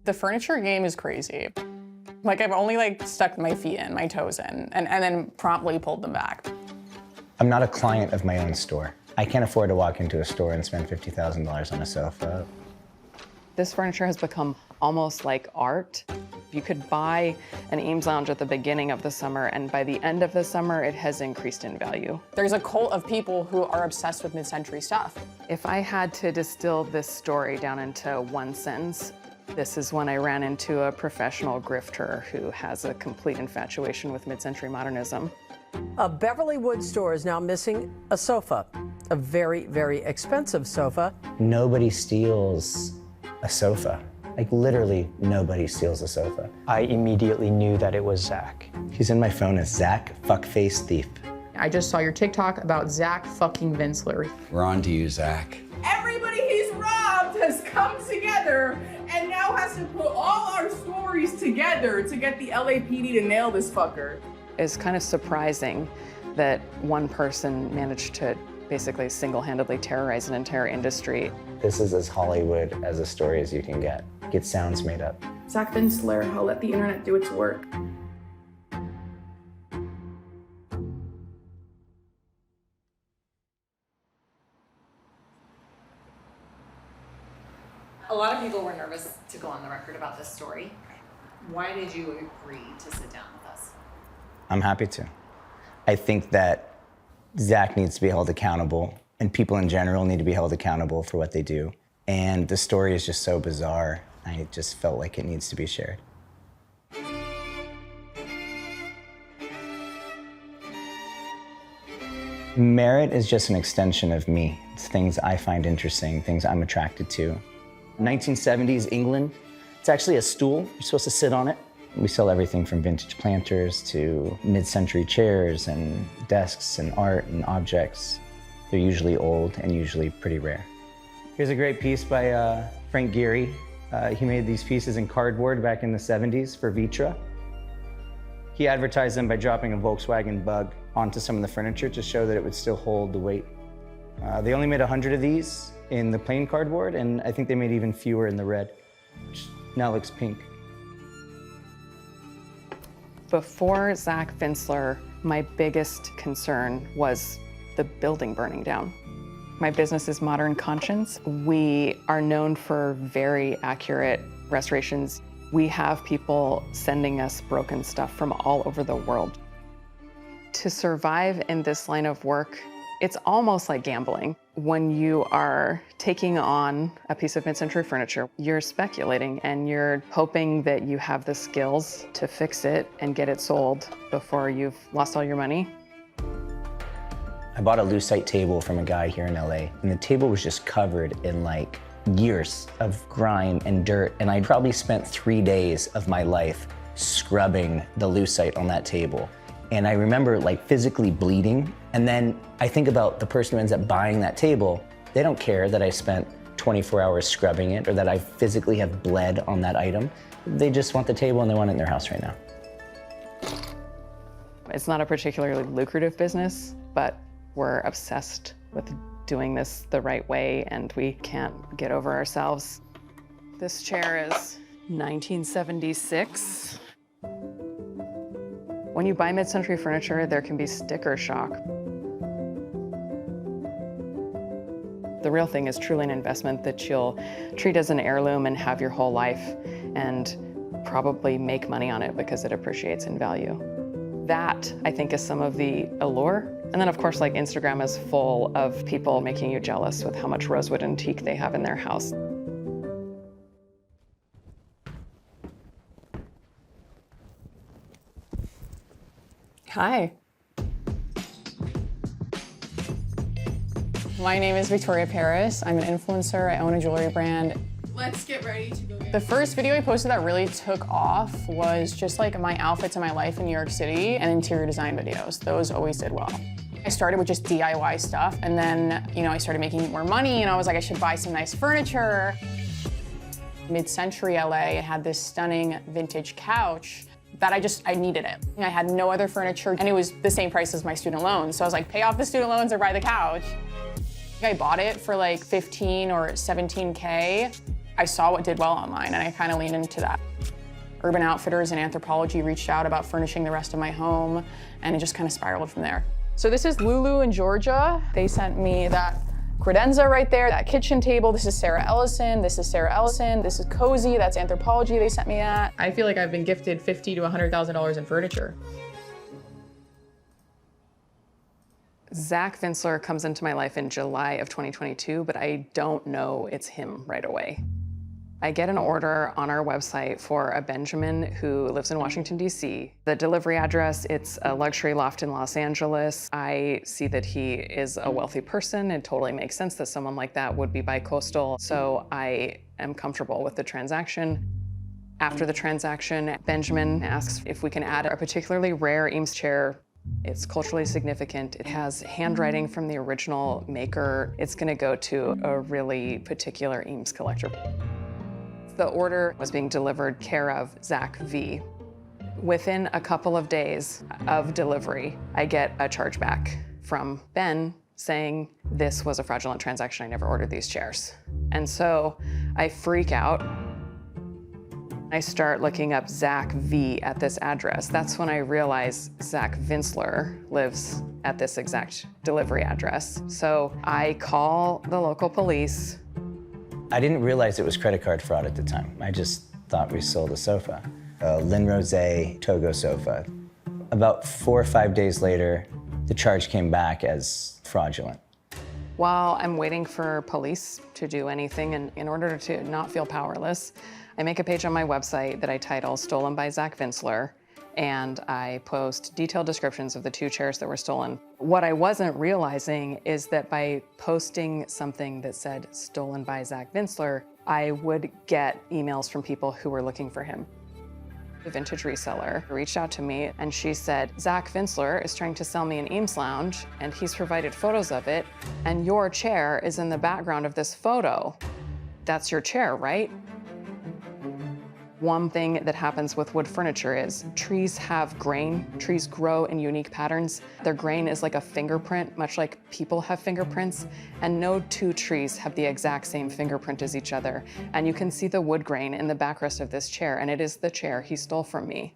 The furniture game is crazy. Like, I've only stuck my feet in, my toes in, and then promptly pulled them back. I'm not a client of my own store. I can't afford to walk into a store and spend $50,000 on a sofa. This furniture has become almost like art. You could buy an Eames lounge at the beginning of the summer, and by the end of the summer, it has increased in value. There's a cult of people who are obsessed with mid-century stuff. If I had to distill this story down into one sentence, this is when I ran into a professional grifter who has a complete infatuation with mid-century modernism. A Beverly Woods store is now missing a sofa, a very, very expensive sofa. Nobody steals a sofa. Like, literally, nobody steals a sofa. I immediately knew that it was Zach. He's in my phone as Zach Fuckface Thief. I just saw your TikTok about Zach fucking Vinsler. We're on to you, Zach. Everybody he's robbed has come together and now has to put all our stories together to get the LAPD to nail this fucker. It's kind of surprising that one person managed to basically single-handedly terrorize an entire industry. This is as Hollywood as a story as you can get. Get sounds made up. Zach Vinsler, he'll let the internet do its work. A lot of people were nervous to go on the record about this story. Why did you agree to sit down with us? I'm happy to. I think that Zach needs to be held accountable, and people in general need to be held accountable for what they do. And the story is just so bizarre, I just felt like it needs to be shared. Merit is just an extension of me. It's things I find interesting, things I'm attracted to. 1970s England, it's actually a stool. You're supposed to sit on it. We sell everything from vintage planters to mid-century chairs and desks and art and objects. They're usually old and usually pretty rare. Here's a great piece by Frank Gehry. He made these pieces in cardboard back in the 70s for Vitra. He advertised them by dropping a Volkswagen Bug onto some of the furniture to show that it would still hold the weight. They only made 100 of these in the plain cardboard, and I think they made even fewer in the red, which now looks pink. Before Zach Vinsler, my biggest concern was the building burning down. My business is Modern Conscience. We are known for very accurate restorations. We have people sending us broken stuff from all over the world. To survive in this line of work, it's almost like gambling. When you are taking on a piece of mid-century furniture, you're speculating and you're hoping that you have the skills to fix it and get it sold before you've lost all your money. I bought a lucite table from a guy here in LA, and the table was just covered in like years of grime and dirt, and I probably spent 3 days of my life scrubbing the lucite on that table. And I remember like physically bleeding, and then I think about the person who ends up buying that table. They don't care that I spent 24 hours scrubbing it or that I physically have bled on that item. They just want the table and they want it in their house right now. It's not a particularly lucrative business, but we're obsessed with doing this the right way, and we can't get over ourselves. This chair is 1976. When you buy mid-century furniture, there can be sticker shock. The real thing is truly an investment that you'll treat as an heirloom and have your whole life, and probably make money on it because it appreciates in value. That, I think, is some of the allure. And then, of course, like Instagram is full of people making you jealous with how much rosewood antique they have in their house. Hi. My name is Victoria Paris. I'm an influencer. I own a jewelry brand. Let's get ready to go. The first video I posted that really took off was just like my outfits in my life in New York City and interior design videos. Those always did well. I started with just DIY stuff, and then, I started making more money, and I was like, I should buy some nice furniture. Mid-century LA, I had this stunning vintage couch that I needed it. I had no other furniture, and it was the same price as my student loans. So I was like, pay off the student loans or buy the couch. I bought it for like 15 or 17K. I saw what did well online and I kind of leaned into that. Urban Outfitters and Anthropology reached out about furnishing the rest of my home, and it just kind of spiraled from there. So this is Lulu in Georgia. They sent me that credenza right there, that kitchen table. This is Sarah Ellison. This is Sarah Ellison. This is Cozy. That's Anthropology they sent me that. I feel like I've been gifted $50,000 to $100,000 in furniture. Zach Vinsler comes into my life in July of 2022, but I don't know it's him right away. I get an order on our website for a Benjamin who lives in Washington, D.C. The delivery address, it's a luxury loft in Los Angeles. I see that he is a wealthy person. It totally makes sense that someone like that would be bi-coastal, so I am comfortable with the transaction. After the transaction, Benjamin asks if we can add a particularly rare Eames chair. It's culturally significant. It has handwriting from the original maker. It's gonna go to a really particular Eames collector. The order was being delivered care of Zach V. Within a couple of days of delivery, I get a chargeback from Ben saying this was a fraudulent transaction. I never ordered these chairs. And so I freak out. I start looking up Zach V at this address. That's when I realize Zach Vinsler lives at this exact delivery address. So I call the local police. I didn't realize it was credit card fraud at the time. I just thought we sold a sofa, a Lynn Rose Togo sofa. About 4 or 5 days later, the charge came back as fraudulent. While I'm waiting for police to do anything, and in order to not feel powerless, I make a page on my website that I title Stolen by Zach Vinsler, and I post detailed descriptions of the 2 chairs that were stolen. What I wasn't realizing is that by posting something that said stolen by Zach Vinsler, I would get emails from people who were looking for him. The vintage reseller reached out to me and she said, Zach Vinsler is trying to sell me an Eames lounge and he's provided photos of it and your chair is in the background of this photo. That's your chair, right? One thing that happens with wood furniture is trees have grain. Trees grow in unique patterns. Their grain is like a fingerprint, much like people have fingerprints, and no 2 trees have the exact same fingerprint as each other. And you can see the wood grain in the backrest of this chair, and it is the chair he stole from me.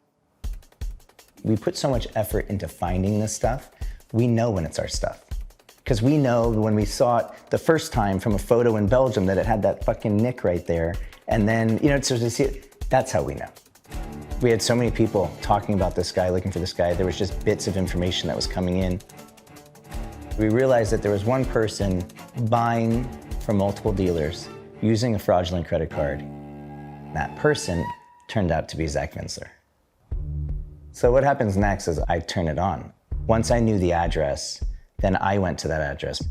We put so much effort into finding this stuff, we know when it's our stuff. Because we know when we saw it the first time from a photo in Belgium that it had that fucking nick right there, and then, so to see it, that's how we know. We had so many people talking about this guy, looking for this guy. There was just bits of information that was coming in. We realized that there was one person buying from multiple dealers using a fraudulent credit card. That person turned out to be Zach Vinsler. So what happens next is I turn it on. Once I knew the address, then I went to that address.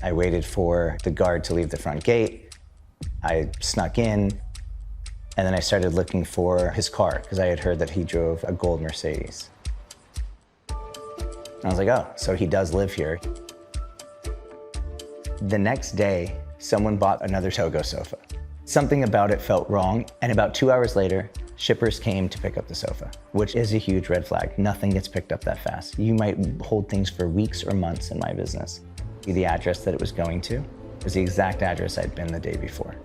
I waited for the guard to leave the front gate. I snuck in, and then I started looking for his car, because I had heard that he drove a gold Mercedes. And I was like, oh, so he does live here. The next day, someone bought another Togo sofa. Something about it felt wrong, and about 2 hours later, shippers came to pick up the sofa, which is a huge red flag. Nothing gets picked up that fast. You might hold things for weeks or months in my business. The address that it was going to was the exact address I'd been the day before.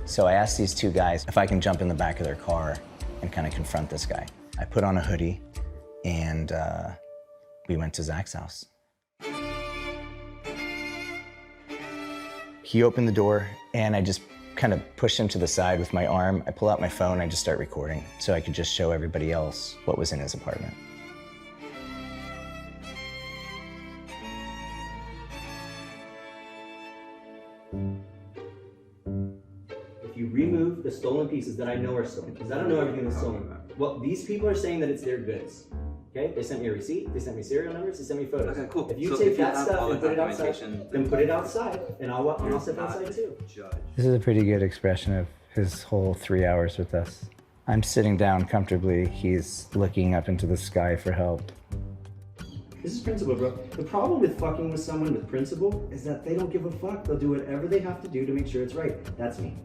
So I asked these 2 guys if I can jump in the back of their car and kind of confront this guy. I put on a hoodie and we went to Zach's house. He opened the door and I just kind of pushed him to the side with my arm. I pull out my phone, I just start recording so I could just show everybody else what was in his apartment. If you remove the stolen pieces that I know are stolen, because I don't know everything that's stolen. Well, these people are saying that it's their goods. Okay, they sent me a receipt, they sent me serial numbers, they sent me photos. Okay, cool. If you So take if you that have stuff all and the put it outside, documentation, then put it outside, and I'll step outside too. This is a pretty good expression of his whole 3 hours with us. I'm sitting down comfortably, he's looking up into the sky for help. This is principle, bro. The problem with fucking with someone with principle is that they don't give a fuck. They'll do whatever they have to do to make sure it's right. That's me.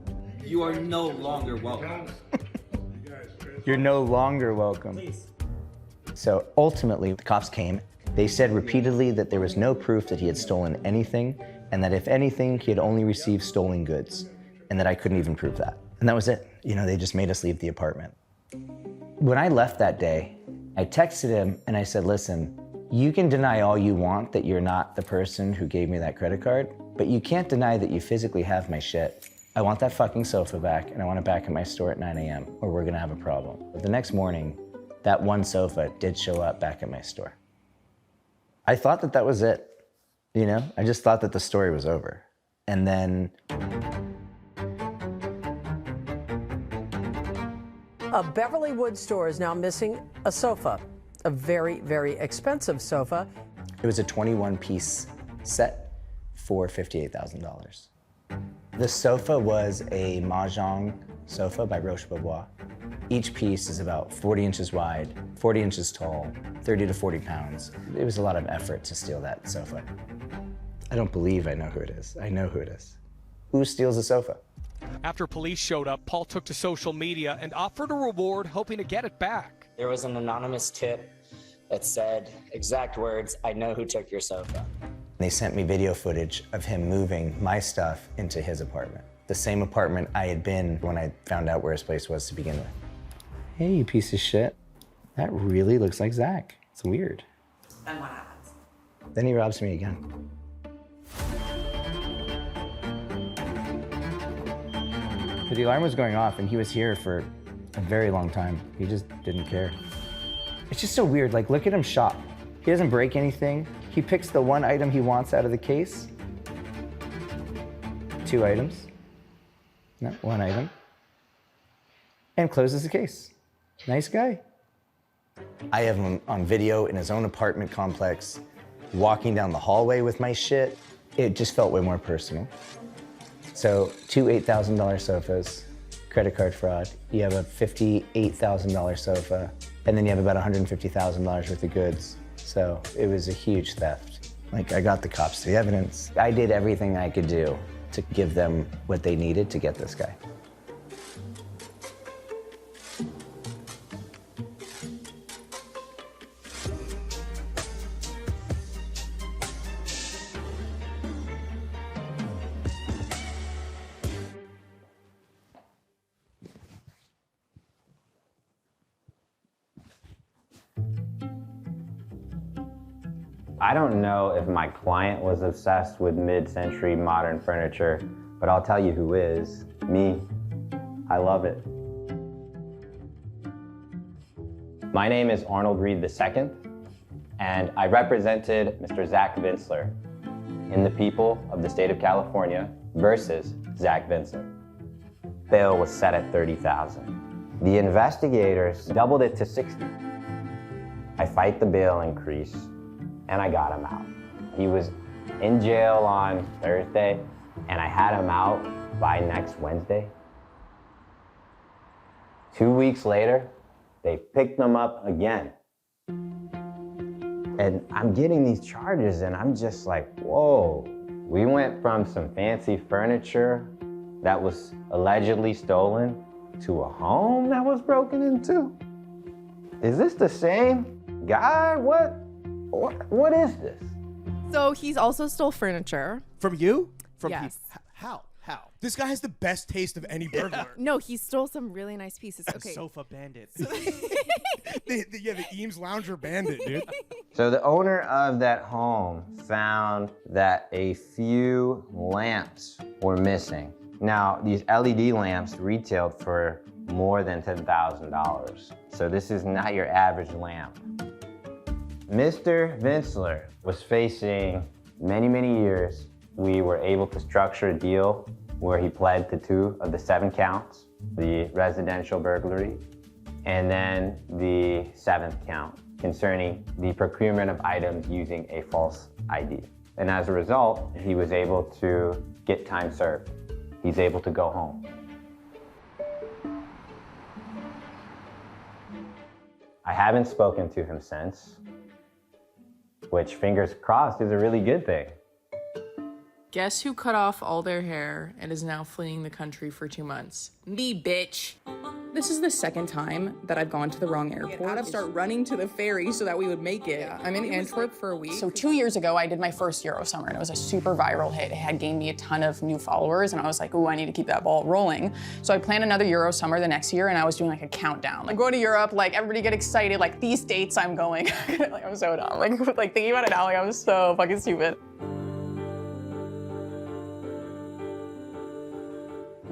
You are no longer welcome. You guys, You're no longer welcome. Please. So ultimately, the cops came. They said repeatedly that there was no proof that he had stolen anything, and that if anything, he had only received stolen goods, and that I couldn't even prove that. And that was it. You know, they just made us leave the apartment. When I left that day, I texted him and I said, listen, you can deny all you want that you're not the person who gave me that credit card, but you can't deny that you physically have my shit. I want that fucking sofa back, and I want it back at my store at 9 a.m. or we're gonna have a problem. But the next morning, that one sofa did show up back at my store. I thought that that was it, you know? I just thought that the story was over. And then... A Beverly Woods store is now missing a sofa, a very, very expensive sofa. It was a 21-piece set for $58,000. The sofa was a Mahjong sofa by Roche-Beaubois. Each piece is about 40 inches wide, 40 inches tall, 30 to 40 pounds. It was a lot of effort to steal that sofa. I don't believe I know who it is. I know who it is. Who steals a sofa? After police showed up, Paul took to social media and offered a reward, hoping to get it back. There was an anonymous tip that said, exact words, I know who took your sofa. They sent me video footage of him moving my stuff into his apartment. The same apartment I had been when I found out where his place was to begin with. Hey, you piece of shit. That really looks like Zach. It's weird. Then what happens? Then he robs me again. The alarm was going off and he was here for a very long time. He just didn't care. It's just so weird, like look at him shop. He doesn't break anything. He picks the one item he wants out of the case. 2 items, no, 1 item. And closes the case. Nice guy. I have him on video in his own apartment complex, walking down the hallway with my shit. It just felt way more personal. So 2 $8,000 sofas, credit card fraud. You have a $58,000 sofa, and then you have about $150,000 worth of goods. So it was a huge theft. Like, I got the cops the evidence. I did everything I could do to give them what they needed to get this guy. I don't know if my client was obsessed with mid-century modern furniture, but I'll tell you who is. Me. I love it. My name is Arnold Reed II, and I represented Mr. Zach Vinsler in the People of the State of California versus Zach Vinsler. Bail was set at $30,000. The investigators doubled it to $60,000. I fight the bail increase, and I got him out. He was in jail on Thursday, and I had him out by next Wednesday. 2 weeks later, they picked him up again. And I'm getting these charges, and I'm just like, whoa. We went from some fancy furniture that was allegedly stolen to a home that was broken into. Is this the same guy? What is this? So he's also stole furniture. From you? Yes. How? This guy has the best taste of any burglar. No, he stole some really nice pieces. Okay. Sofa bandit. the Eames Lounger bandit, dude. So the owner of that home found that a few lamps were missing. Now, these LED lamps retailed for more than $10,000. So this is not your average lamp. Mr. Vinsler was facing many, many years. We were able to structure a deal where he pled to 2 of the 7 counts, the residential burglary, and then the 7th count concerning the procurement of items using a false ID. And as a result, he was able to get time served. He's able to go home. I haven't spoken to him since, which, fingers crossed, is a really good thing. Guess who cut off all their hair and is now fleeing the country for 2 months? Me, bitch. This is the second time that I've gone to the wrong airport. Had to start running to the ferry so that we would make it. I'm in Antwerp for a week. So 2 years ago, I did my first Euro Summer, and it was a super viral hit. It had gained me a ton of new followers, and I was like, ooh, I need to keep that ball rolling. So I planned another Euro Summer the next year, and I was doing like a countdown. Like, go to Europe, like everybody get excited, like these dates I'm going. Like, I'm so dumb. Like thinking about it now, like I was so fucking stupid.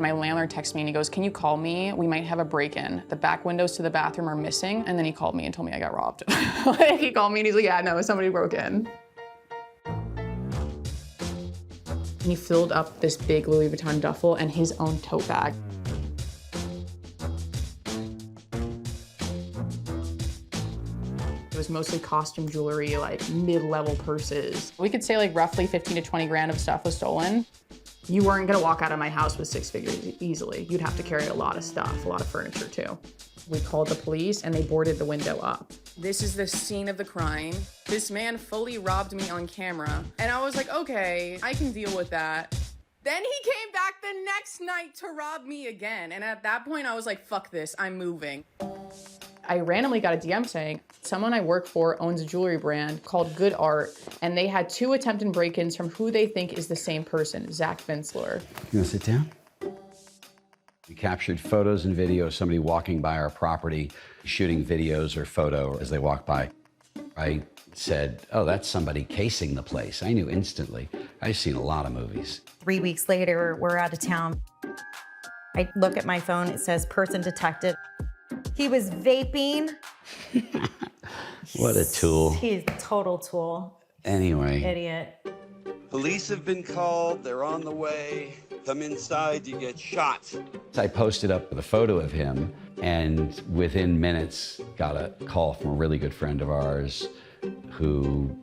My landlord texted me and he goes, can you call me? We might have a break-in. The back windows to the bathroom are missing. And then he called me and told me I got robbed. Like, he called me and he's like, yeah, no, somebody broke in. And he filled up this big Louis Vuitton duffel and his own tote bag. It was mostly costume jewelry, like mid-level purses. We could say like roughly 15 to 20 grand of stuff was stolen. You weren't gonna walk out of my house with 6 figures easily. You'd have to carry a lot of stuff, a lot of furniture too. We called the police and they boarded the window up. This is the scene of the crime. This man fully robbed me on camera. And I was like, okay, I can deal with that. Then he came back the next night to rob me again. And at that point I was like, fuck this, I'm moving. I randomly got a DM saying, someone I work for owns a jewelry brand called Good Art, and they had 2 attempted break-ins from who they think is the same person, Zach Vinsler. You wanna sit down? We captured photos and videos of somebody walking by our property, shooting videos or photo as they walk by. I said, oh, that's somebody casing the place. I knew instantly. I've seen a lot of movies. 3 weeks later, we're out of town. I look at my phone, it says person detected. He was vaping. What a tool. He's a total tool. Anyway. Idiot. Police have been called, they're on the way. Come inside, you get shot. I posted up the photo of him, and within minutes got a call from a really good friend of ours who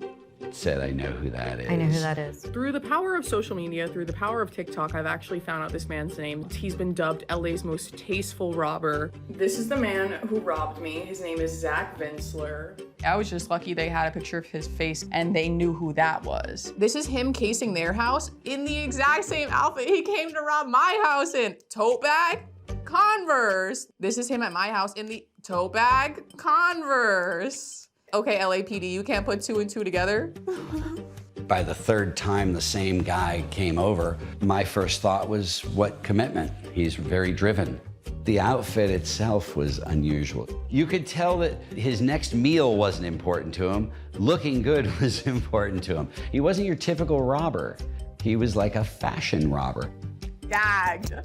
said, I know who that is. I know who that is. Through the power of social media, through the power of TikTok, I've actually found out this man's name. He's been dubbed LA's most tasteful robber. This is the man who robbed me. His name is Zach Vinsler. I was just lucky they had a picture of his face and they knew who that was. This is him casing their house in the exact same outfit he came to rob my house in. Tote bag, Converse. This is him at my house in the tote bag, Converse. Okay, LAPD, you can't put 2 and 2 together. By the 3rd time the same guy came over, my first thought was, what commitment? He's very driven. The outfit itself was unusual. You could tell that his next meal wasn't important to him. Looking good was important to him. He wasn't your typical robber. He was like a fashion robber. Gagged.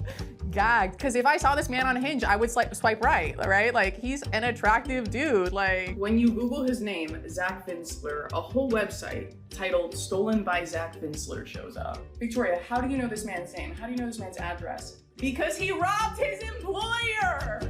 Because if I saw this man on Hinge, I would swipe right? Like, he's an attractive dude. Like, when you Google his name, Zach Vinsler, a whole website titled Stolen by Zach Vinsler shows up. Victoria, how do you know this man's name? How do you know this man's address? Because he robbed his employer!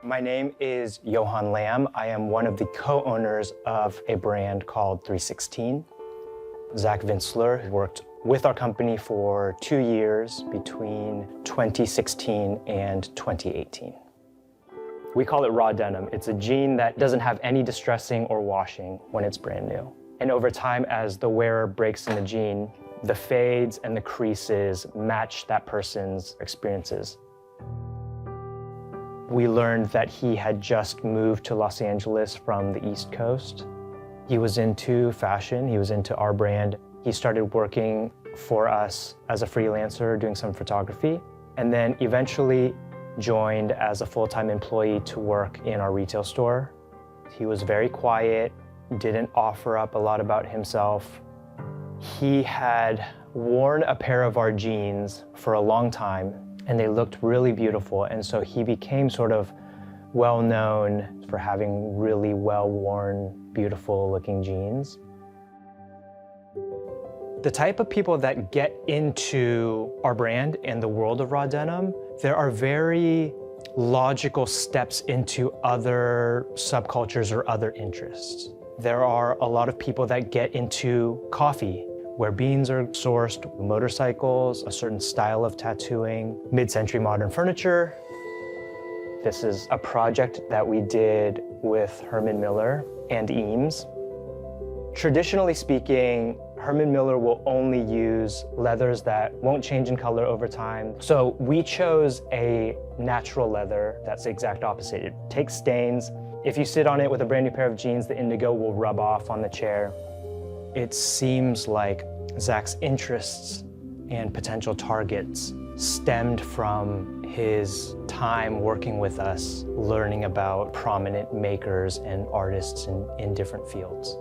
My name is Johan Lamb. I am one of the co-owners of a brand called 316. Zach Vinsler worked with our company for 2 years between 2016 and 2018. We call it raw denim. It's a jean that doesn't have any distressing or washing when it's brand new. And over time, as the wearer breaks in the jean, the fades and the creases match that person's experiences. We learned that he had just moved to Los Angeles from the East Coast. He was into fashion, he was into our brand. He started working for us as a freelancer, doing some photography, and then eventually joined as a full-time employee to work in our retail store. He was very quiet, didn't offer up a lot about himself. He had worn a pair of our jeans for a long time, and they looked really beautiful, and so he became sort of well-known for having really well-worn, beautiful-looking jeans. The type of people that get into our brand and the world of raw denim, there are very logical steps into other subcultures or other interests. There are a lot of people that get into coffee, where beans are sourced, motorcycles, a certain style of tattooing, mid-century modern furniture. This is a project that we did with Herman Miller and Eames. Traditionally speaking, Herman Miller will only use leathers that won't change in color over time. So we chose a natural leather that's the exact opposite. It takes stains. If you sit on it with a brand new pair of jeans, the indigo will rub off on the chair. It seems like Zach's interests and potential targets stemmed from his time working with us, learning about prominent makers and artists in different fields.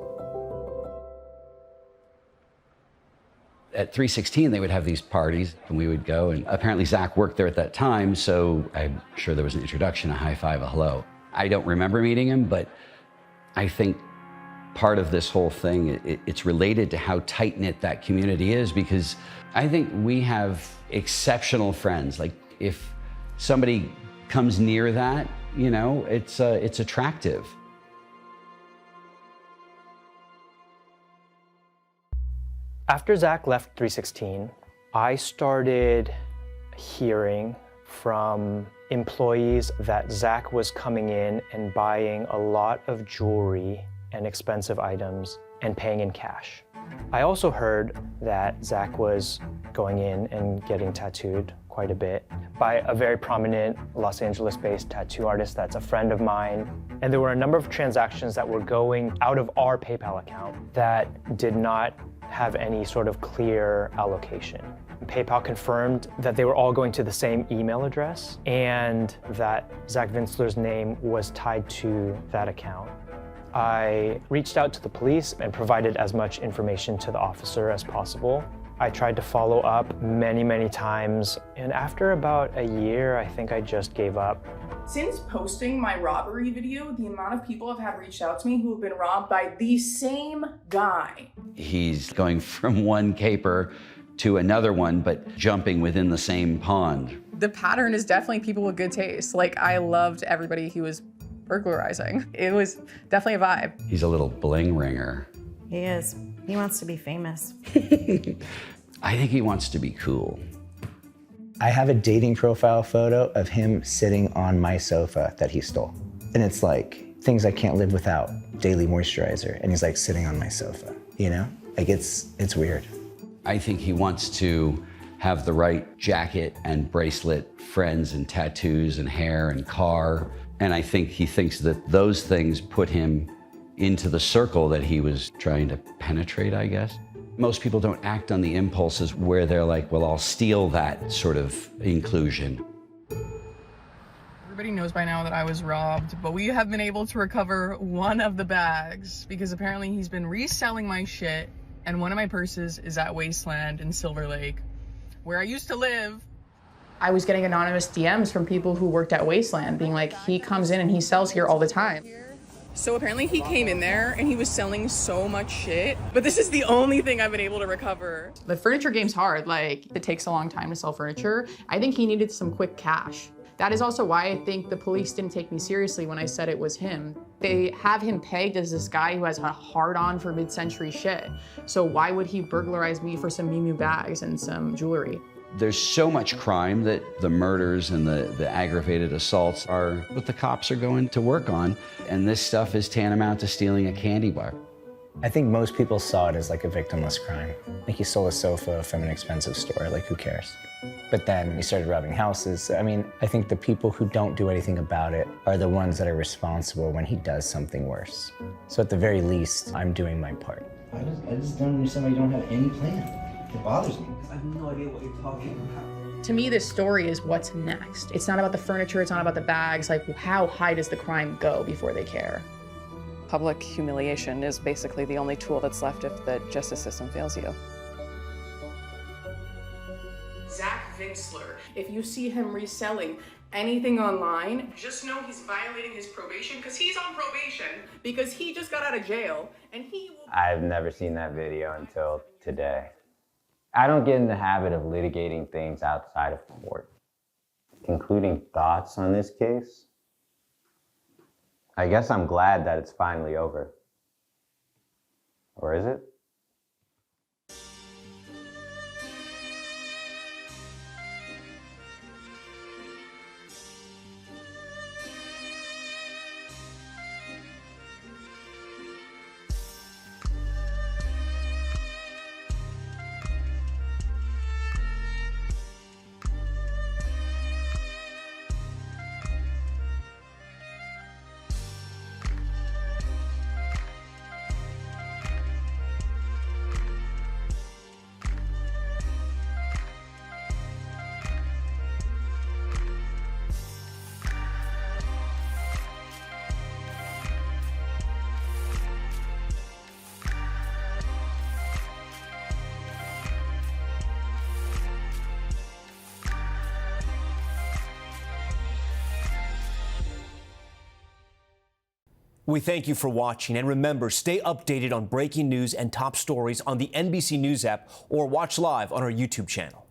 At 316, they would have these parties, and we would go, and apparently Zach worked there at that time, so I'm sure there was an introduction, a high five, a hello. I don't remember meeting him, but I think part of this whole thing, it's related to how tight-knit that community is, because I think we have exceptional friends. Like, if somebody comes near that, you know, it's attractive. After Zach left 316, I started hearing from employees that Zach was coming in and buying a lot of jewelry and expensive items and paying in cash. I also heard that Zach was going in and getting tattooed quite a bit by a very prominent Los Angeles-based tattoo artist that's a friend of mine. And there were a number of transactions that were going out of our PayPal account that did not have any sort of clear allocation. PayPal confirmed that they were all going to the same email address and that Zach Vinsler's name was tied to that account. I reached out to the police and provided as much information to the officer as possible. I tried to follow up many times, and after about a year, I think I just gave up. Since posting my robbery video, the amount of people have had reached out to me who have been robbed by the same guy. He's going from one caper to another one, but jumping within the same pond. The pattern is definitely people with good taste. Like, I loved everybody he was burglarizing. It was definitely a vibe. He's a little bling ringer. He is. He wants to be famous. I think he wants to be cool. I have a dating profile photo of him sitting on my sofa that he stole. And it's like, things I can't live without. Daily moisturizer. And he's like sitting on my sofa, you know? Like, it's weird. I think he wants to have the right jacket and bracelet, friends and tattoos and hair and car. And I think he thinks that those things put him into the circle that he was trying to penetrate, I guess. Most people don't act on the impulses where they're like, well, I'll steal that sort of inclusion. Everybody knows by now that I was robbed, but we have been able to recover one of the bags because apparently he's been reselling my shit, and one of my purses is at Wasteland in Silver Lake, where I used to live. I was getting anonymous DMs from people who worked at Wasteland being like, he comes in and he sells here all the time. So apparently he came in there and he was selling so much shit, but this is the only thing I've been able to recover. The furniture game's hard. Like, it takes a long time to sell furniture. I think he needed some quick cash. That is also why I think the police didn't take me seriously when I said it was him. They have him pegged as this guy who has a hard-on for mid-century shit. So why would he burglarize me for some Miu Miu bags and some jewelry? There's so much crime that the murders and the aggravated assaults are what the cops are going to work on. And this stuff is tantamount to stealing a candy bar. I think most people saw it as like a victimless crime. Like, he stole a sofa from an expensive store, like, who cares? But then he started robbing houses. I mean, I think the people who don't do anything about it are the ones that are responsible when he does something worse. So at the very least, I'm doing my part. I just don't understand why you don't have any plan. It bothers me because I have no idea what you're talking about. To me, this story is what's next. It's not about the furniture, it's not about the bags. Like, how high does the crime go before they care? Public humiliation is basically the only tool that's left if the justice system fails you. Zach Vinsler, if you see him reselling anything online, just know he's violating his probation because he's on probation because he just got out of jail and he will... I've never seen that video until today. I don't get in the habit of litigating things outside of court. Concluding thoughts on this case? I guess I'm glad that it's finally over. Or is it? We thank you for watching, and remember, stay updated on breaking news and top stories on the NBC News app or watch live on our YouTube channel.